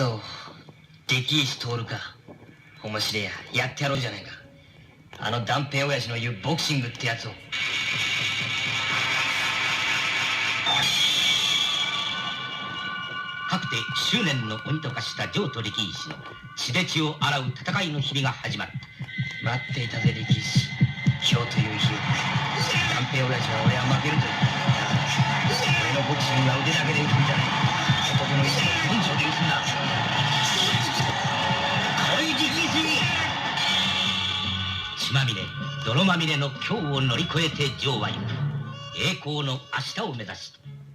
そう力石徹か。面白いやってやろうじゃないか。あの断平親父の言うボクシングってやつを。かくて執念の鬼と化した城と力石の血で血を洗う戦いの日々が始まった。待っていたぜ力石、今日という日を。断平親父は俺は負けると言った。俺のボクシングは腕だけで打つんじゃない。男の意志を根性で打つんだ。おい力石、血まみれ泥まみれの今日を乗り越えて城は行く。栄光の明日を目指す。